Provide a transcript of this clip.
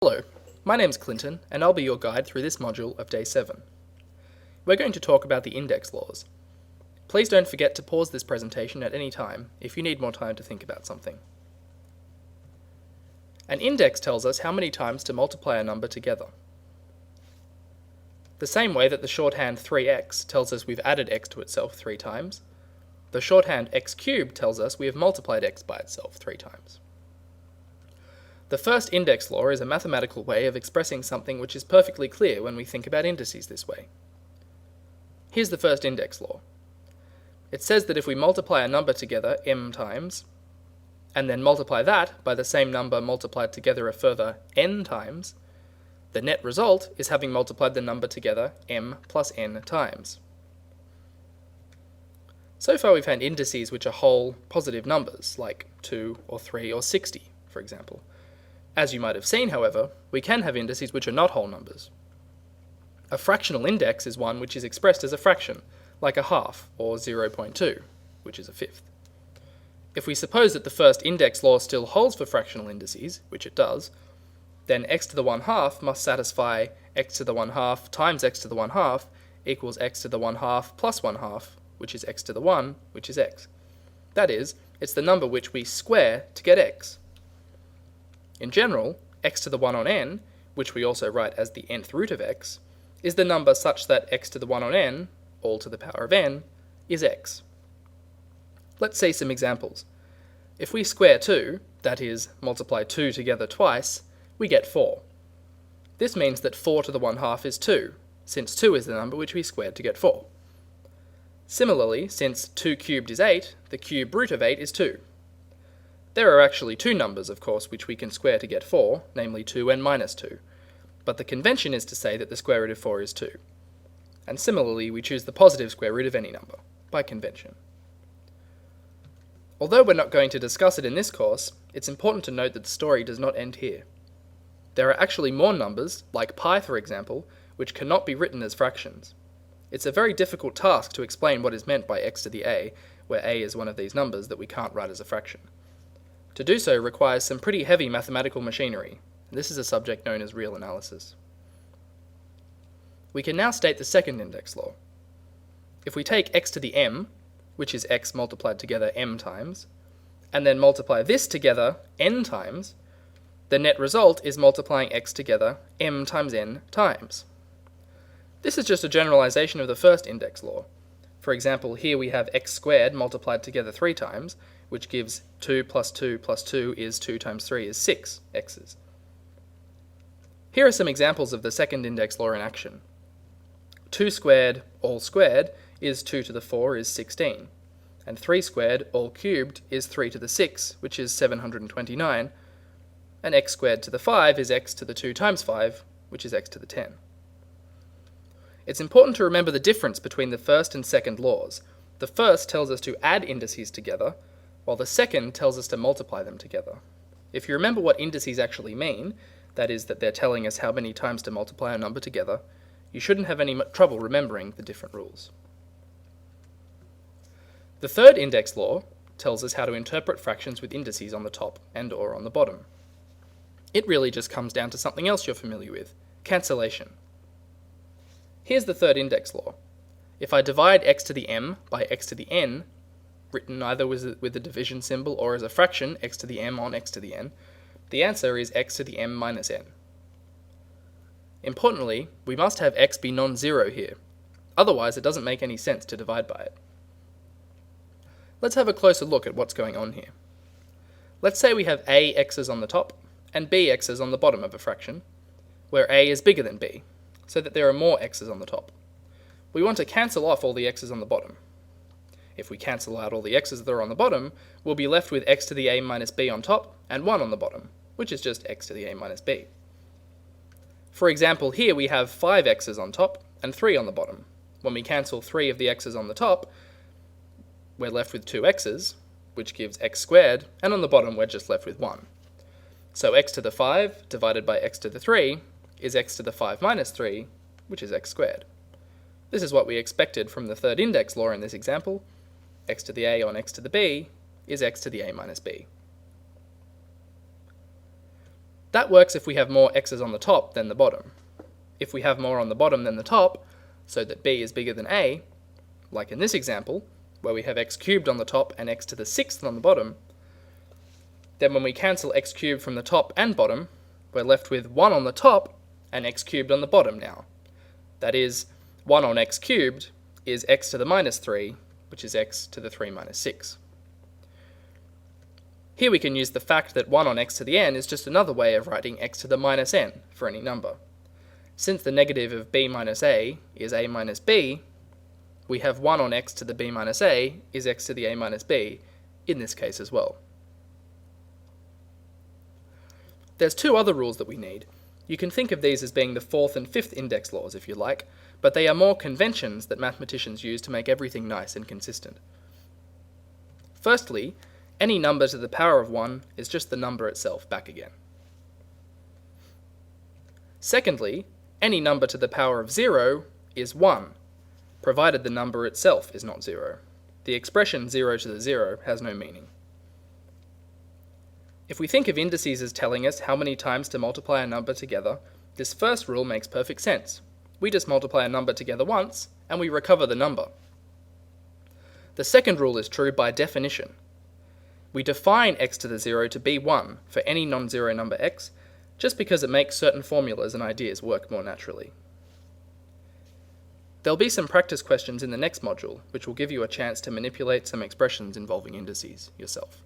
Hello, my name's Clinton, and I'll be your guide through this module of Day 7. We're going to talk about the index laws. Please don't forget to pause this presentation at any time if you need more time to think about something. An index tells us how many times to multiply a number together. The same way that the shorthand 3x tells us we've added x to itself 3 times, the shorthand x cubed tells us we have multiplied x by itself 3 times. The first index law is a mathematical way of expressing something which is perfectly clear when we think about indices this way. Here's the first index law. It says that if we multiply a number together m times, and then multiply that by the same number multiplied together a further n times, the net result is having multiplied the number together m plus n times. So far we've had indices which are whole positive numbers, like 2 or 3 or 60, for example. As you might have seen, however, we can have indices which are not whole numbers. A fractional index is one which is expressed as a fraction, like a half, or 0.2, which is a fifth. If we suppose that the first index law still holds for fractional indices, which it does, then x to the 1/2 must satisfy x to the 1/2 times x to the 1/2 equals x to the 1/2 plus 1/2, which is x to the 1, which is x. That is, it's the number which we square to get x. In general, x to the 1 on n, which we also write as the nth root of x, is the number such that x to the 1 on n, all to the power of n, is x. Let's see some examples. If we square 2, that is, multiply 2 together twice, we get 4. This means that 4 to the 1/2 is 2, since 2 is the number which we squared to get 4. Similarly, since 2 cubed is 8, the cube root of 8 is 2. There are actually two numbers, of course, which we can square to get 4, namely 2 and minus 2, but the convention is to say that the square root of 4 is 2. And similarly, we choose the positive square root of any number, by convention. Although we're not going to discuss it in this course, it's important to note that the story does not end here. There are actually more numbers, like pi for example, which cannot be written as fractions. It's a very difficult task to explain what is meant by x to the a, where a is one of these numbers that we can't write as a fraction. To do so requires some pretty heavy mathematical machinery, and this is a subject known as real analysis. We can now state the second index law. If we take x to the m, which is x multiplied together m times, and then multiply this together n times, the net result is multiplying x together m times n times. This is just a generalization of the first index law. For example, here we have x squared multiplied together 3 times, which gives 2 plus 2 plus 2 is 2 times 3 is 6 x's. Here are some examples of the second index law in action. 2 squared, all squared, is 2 to the 4 is 16, and 3 squared, all cubed, is 3 to the 6, which is 729, and x squared to the 5 is x to the 2 times 5, which is x to the 10. It's important to remember the difference between the first and second laws. The first tells us to add indices together, while the second tells us to multiply them together. If you remember what indices actually mean, that is that they're telling us how many times to multiply a number together, you shouldn't have any trouble remembering the different rules. The third index law tells us how to interpret fractions with indices on the top and or on the bottom. It really just comes down to something else you're familiar with, cancellation. Here's the third index law. If I divide x to the m by x to the n, written either with the division symbol or as a fraction, x to the m on x to the n, the answer is x to the m minus n. Importantly, we must have x be non-zero here. Otherwise, it doesn't make any sense to divide by it. Let's have a closer look at what's going on here. Let's say we have a x's on the top and b x's on the bottom of a fraction, where a is bigger than b, so that there are more x's on the top. We want to cancel off all the x's on the bottom. If we cancel out all the x's that are on the bottom, we'll be left with x to the a minus b on top and 1 on the bottom, which is just x to the a minus b. For example, here we have 5 x's on top and 3 on the bottom. When we cancel 3 of the x's on the top, we're left with 2 x's, which gives x squared, and on the bottom we're just left with 1. So x to the 5 divided by x to the 3 is x to the 5 minus 3, which is x squared. This is what we expected from the third index law in this example. X to the a on x to the b is x to the a minus b. That works if we have more x's on the top than the bottom. If we have more on the bottom than the top, so that b is bigger than a, like in this example, where we have x cubed on the top and x to the sixth on the bottom, then when we cancel x cubed from the top and bottom, we're left with 1 on the top and x cubed on the bottom now. That is, 1 on x cubed is x to the minus 3, which is x to the 3 minus 6. Here we can use the fact that 1 on x to the n is just another way of writing x to the minus n for any number. Since the negative of b minus a is a minus b, we have 1 on x to the b minus a is x to the a minus b in this case as well. There's two other rules that we need. You can think of these as being the fourth and fifth index laws if you like, but they are more conventions that mathematicians use to make everything nice and consistent. Firstly, any number to the power of 1 is just the number itself back again. Secondly, any number to the power of 0 is 1, provided the number itself is not 0. The expression 0 to the 0 has no meaning. If we think of indices as telling us how many times to multiply a number together, this first rule makes perfect sense. We just multiply a number together once, and we recover the number. The second rule is true by definition. We define x to the 0 to be 1 for any non-zero number x, just because it makes certain formulas and ideas work more naturally. There'll be some practice questions in the next module, which will give you a chance to manipulate some expressions involving indices yourself.